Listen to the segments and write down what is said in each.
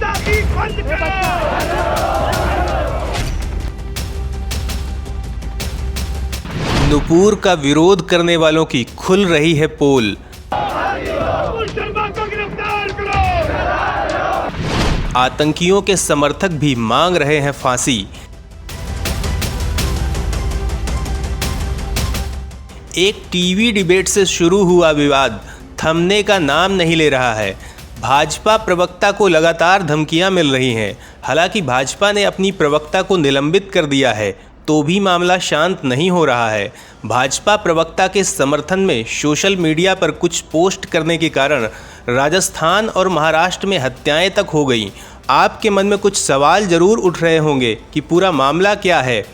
गुस्ताखी बंद करो। नुपुर का विरोध करने वालों की खुल रही है पोल। नुपुर शर्मा को गिरफ्तार करो। आतंकियों के समर्थक भी मांग रहे हैं फांसी। एक टीवी डिबेट से शुरू हुआ विवाद थमने का नाम नहीं ले रहा है। भाजपा प्रवक्ता को लगातार धमकियां मिल रही हैं। हालांकि भाजपा ने अपनी प्रवक्ता को निलंबित कर दिया है, तो भी मामला शांत नहीं हो रहा है। भाजपा प्रवक्ता के समर्थन में सोशल मीडिया पर कुछ पोस्ट करने के कारण राजस्थान और महाराष्ट्र में हत्याएं तक हो गईं। आपके मन में कुछ सवाल ज़रूर उठ रहे होंगे कि पूरा मामला क्या है,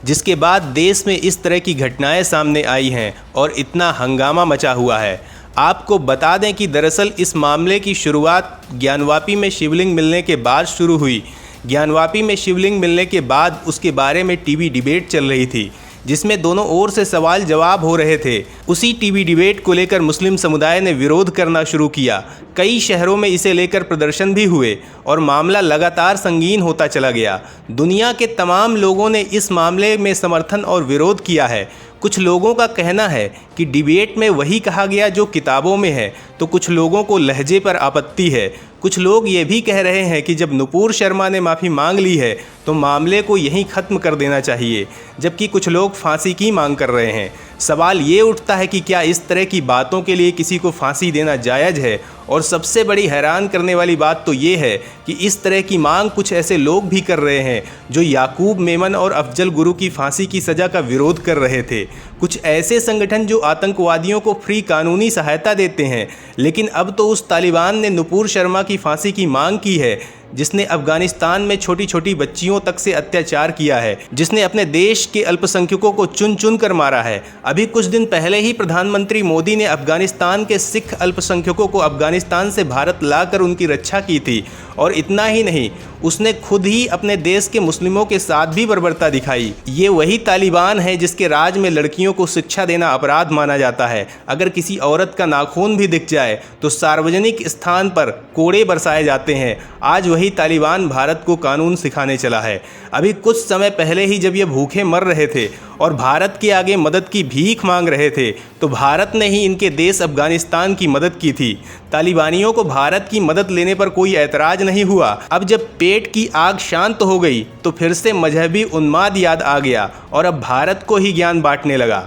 जिसके बाद देश में इस तरह की घटनाएं सामने आई हैं और इतना हंगामा मचा हुआ है। आपको बता दें कि दरअसल इस मामले की शुरुआत ज्ञानवापी में शिवलिंग मिलने के बाद शुरू हुई। ज्ञानवापी में शिवलिंग मिलने के बाद उसके बारे में टीवी डिबेट चल रही थी, जिसमें दोनों ओर से सवाल जवाब हो रहे थे। उसी टीवी डिबेट को लेकर मुस्लिम समुदाय ने विरोध करना शुरू किया। कई शहरों में इसे लेकर प्रदर्शन भी हुए और मामला लगातार संगीन होता चला गया। दुनिया के तमाम लोगों ने इस मामले में समर्थन और विरोध किया है। कुछ लोगों का कहना है कि डिबेट में वही कहा गया जो किताबों में है, तो कुछ लोगों को लहजे पर आपत्ति है। कुछ लोग ये भी कह रहे हैं कि जब नुपुर शर्मा ने माफ़ी मांग ली है तो मामले को यहीं ख़त्म कर देना चाहिए, जबकि कुछ लोग फांसी की मांग कर रहे हैं। सवाल ये उठता है कि क्या इस तरह की बातों के लिए किसी को फांसी देना जायज़ है? और सबसे बड़ी हैरान करने वाली बात तो ये है कि इस तरह की मांग कुछ ऐसे लोग भी कर रहे हैं जो याकूब मेमन और अफजल गुरु की फांसी की सज़ा का विरोध कर रहे थे। कुछ ऐसे संगठन जो आतंकवादियों को फ्री कानूनी सहायता देते हैं। लेकिन अब तो उस तालिबान ने नुपुर शर्मा की फांसी की मांग की है जिसने अफगानिस्तान में छोटी छोटी बच्चियों तक से अत्याचार किया है, जिसने अपने देश के अल्पसंख्यकों को चुन चुन कर मारा है। अभी कुछ दिन पहले ही प्रधानमंत्री मोदी ने अफगानिस्तान के सिख अल्पसंख्यकों को अफगानिस्तान से भारत लाकर उनकी रक्षा की थी। और इतना ही नहीं, उसने खुद ही अपने देश के मुस्लिमों के साथ भी बर्बरता दिखाई। ये वही तालिबान है जिसके राज में लड़कियों को शिक्षा देना अपराध माना जाता है। अगर किसी औरत का नाखून भी दिख जाए तो सार्वजनिक स्थान पर कोड़े बरसाए जाते हैं। आज वही तालिबान भारत को कानून सिखाने चला है। अभी कुछ समय पहले ही जब ये भूखे मर रहे थे और भारत के आगे मदद की भीख मांग रहे थे, तो भारत ने ही इनके देश अफगानिस्तान की मदद की थी। तालिबानियों को भारत की मदद लेने पर कोई ऐतराज नहीं हुआ। अब जब पेट की आग शांत हो गई तो फिर से मजहबी उन्माद याद आ गया और अब भारत को ही ज्ञान बांटने लगा।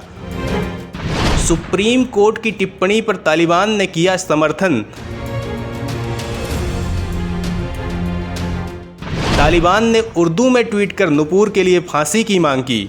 सुप्रीम कोर्ट की टिप्पणी पर तालिबान ने किया समर्थन। तालिबान ने उर्दू में ट्वीट कर नुपुर के लिए फांसी की मांग की।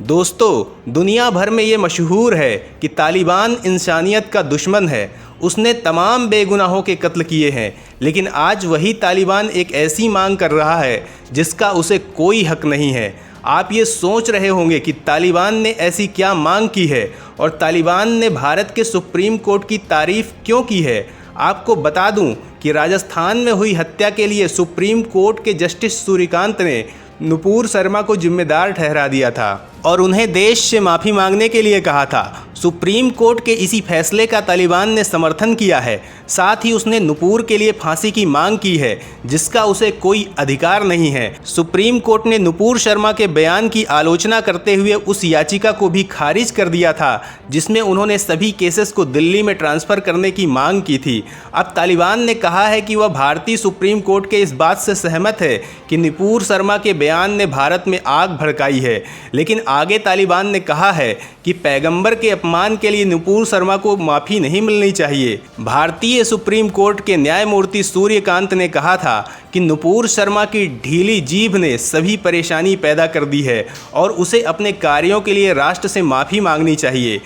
दोस्तों, दुनिया भर में ये मशहूर है कि तालिबान इंसानियत का दुश्मन है। उसने तमाम बेगुनाहों के कत्ल किए हैं, लेकिन आज वही तालिबान एक ऐसी मांग कर रहा है जिसका उसे कोई हक नहीं है। आप ये सोच रहे होंगे कि तालिबान ने ऐसी क्या मांग की है और तालिबान ने भारत के सुप्रीम कोर्ट की तारीफ क्यों की है। आपको बता दूं कि राजस्थान में हुई हत्या के लिए सुप्रीम कोर्ट के जस्टिस सूर्यकांत ने नुपुर शर्मा को जिम्मेदार ठहरा दिया था और उन्हें देश से माफ़ी मांगने के लिए कहा था। सुप्रीम कोर्ट के इसी फैसले का तालिबान ने समर्थन किया है। साथ ही उसने नुपुर के लिए फांसी की मांग की है, जिसका उसे कोई अधिकार नहीं है। सुप्रीम कोर्ट ने नुपुर शर्मा के बयान की आलोचना करते हुए उस याचिका को भी खारिज कर दिया था जिसमें उन्होंने सभी केसेस को दिल्ली में ट्रांसफ़र करने की मांग की थी। अब तालिबान ने कहा है कि वह भारतीय सुप्रीम कोर्ट के इस बात से सहमत है कि नुपुर शर्मा के बयान ने भारत में आग भड़काई है, लेकिन आगे तालिबान ने कहा है कि पैगंबर के अपमान के लिए नुपुर शर्मा को माफ़ी नहीं मिलनी चाहिए। भारतीय सुप्रीम कोर्ट के न्यायमूर्ति सूर्यकांत ने कहा था कि नुपुर शर्मा की ढीली जीभ ने सभी परेशानी पैदा कर दी है और उसे अपने कार्यों के लिए राष्ट्र से माफ़ी मांगनी चाहिए।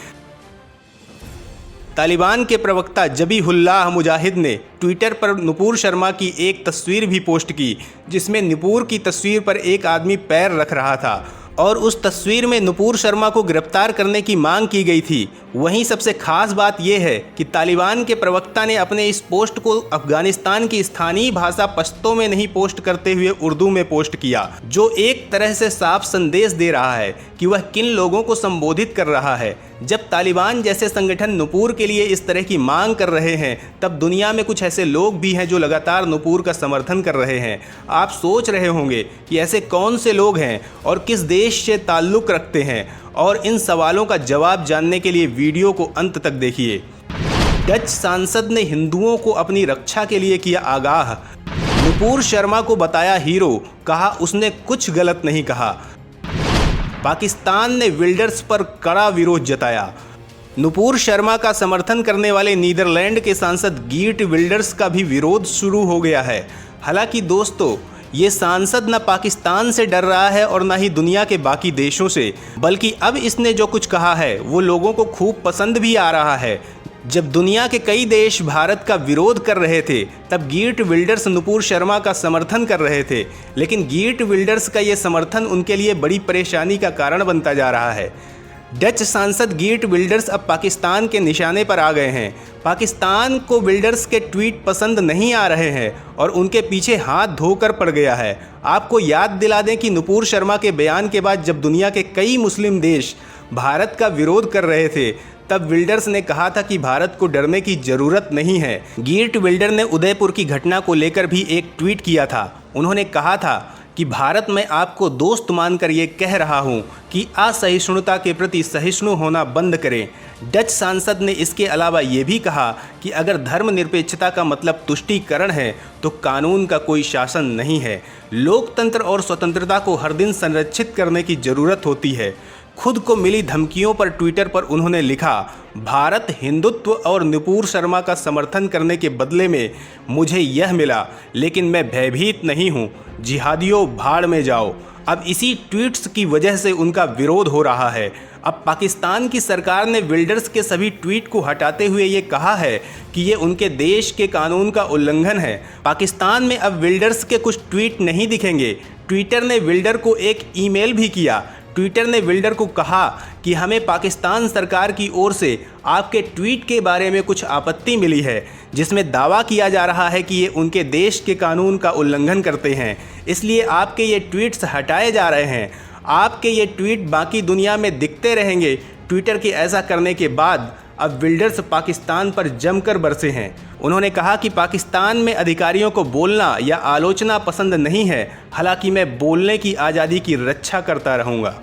तालिबान के प्रवक्ता जबीहुल्लाह मुजाहिद ने ट्विटर पर नुपुर शर्मा की एक तस्वीर भी पोस्ट की, जिसमें नुपुर की तस्वीर पर एक आदमी पैर रख रहा था और उस तस्वीर में नुपुर शर्मा को गिरफ्तार करने की मांग की गई थी। वहीं सबसे खास बात यह है कि तालिबान के प्रवक्ता ने अपने इस पोस्ट को अफगानिस्तान की स्थानीय भाषा पश्तो में नहीं पोस्ट करते हुए उर्दू में पोस्ट किया, जो एक तरह से साफ संदेश दे रहा है कि वह किन लोगों को संबोधित कर रहा है। जब तालिबान जैसे संगठन नुपुर के लिए इस तरह की मांग कर रहे हैं, तब दुनिया में कुछ ऐसे लोग भी हैं जो लगातार नुपुर का समर्थन कर रहे हैं। आप सोच रहे होंगे कि ऐसे कौन से लोग हैं और किस देश से ताल्लुक़ रखते हैं, और इन सवालों का जवाब जानने के लिए वीडियो को अंत तक देखिए। डच सांसद ने हिंदुओं को अपनी रक्षा के लिए किया आगाह। नुपुर शर्मा को बताया हीरो, कहा उसने कुछ गलत नहीं कहा। पाकिस्तान ने विल्डर्स पर कड़ा विरोध जताया। नुपुर शर्मा का समर्थन करने वाले नीदरलैंड के सांसद गीट विल्डर्स का भी विरोध शुरू हो गया है। हालांकि दोस्तों, ये सांसद न पाकिस्तान से डर रहा है और न ही दुनिया के बाकी देशों से, बल्कि अब इसने जो कुछ कहा है वो लोगों को खूब पसंद भी आ रहा है। जब दुनिया के कई देश भारत का विरोध कर रहे थे, तब गीट विल्डर्स नुपुर शर्मा का समर्थन कर रहे थे, लेकिन गीट विल्डर्स का ये समर्थन उनके लिए बड़ी परेशानी का कारण बनता जा रहा है। डच सांसद गीट विल्डर्स अब पाकिस्तान के निशाने पर आ गए हैं। पाकिस्तान को विल्डर्स के ट्वीट पसंद नहीं आ रहे हैं और उनके पीछे हाथ धोकर पड़ गया है। आपको याद दिला दें कि नुपुर शर्मा के बयान के बाद जब दुनिया के कई मुस्लिम देश भारत का विरोध कर रहे थे, तब विल्डर्स ने कहा था कि भारत को डरने की ज़रूरत नहीं है। गीट विल्डर ने उदयपुर की घटना को लेकर भी एक ट्वीट किया था। उन्होंने कहा था कि भारत में आपको दोस्त मानकर ये कह रहा हूँ कि असहिष्णुता के प्रति सहिष्णु होना बंद करें। डच सांसद ने इसके अलावा ये भी कहा कि अगर धर्मनिरपेक्षता का मतलब तुष्टीकरण है तो कानून का कोई शासन नहीं है। लोकतंत्र और स्वतंत्रता को हर दिन संरक्षित करने की ज़रूरत होती है। खुद को मिली धमकियों पर ट्विटर पर उन्होंने लिखा, भारत हिंदुत्व और नुपुर शर्मा का समर्थन करने के बदले में मुझे यह मिला, लेकिन मैं भयभीत नहीं हूँ। जिहादियों भाड़ में जाओ। अब इसी ट्वीट्स की वजह से उनका विरोध हो रहा है। अब पाकिस्तान की सरकार ने विल्डर्स के सभी ट्वीट को हटाते हुए ये कहा है कि ये उनके देश के कानून का उल्लंघन है। पाकिस्तान में अब विल्डर्स के कुछ ट्वीट नहीं दिखेंगे। ट्विटर ने विल्डर को एक ईमेल भी किया। ट्विटर ने विल्डर को कहा कि हमें पाकिस्तान सरकार की ओर से आपके ट्वीट के बारे में कुछ आपत्ति मिली है, जिसमें दावा किया जा रहा है कि ये उनके देश के कानून का उल्लंघन करते हैं, इसलिए आपके ये ट्वीट्स हटाए जा रहे हैं। आपके ये ट्वीट बाकी दुनिया में दिखते रहेंगे। ट्विटर के ऐसा करने के बाद अब विल्डर्स पाकिस्तान पर जमकर बरसे हैं। उन्होंने कहा कि पाकिस्तान में अधिकारियों को बोलना या आलोचना पसंद नहीं है, हालांकि मैं बोलने की आज़ादी की रक्षा करता रहूँगा।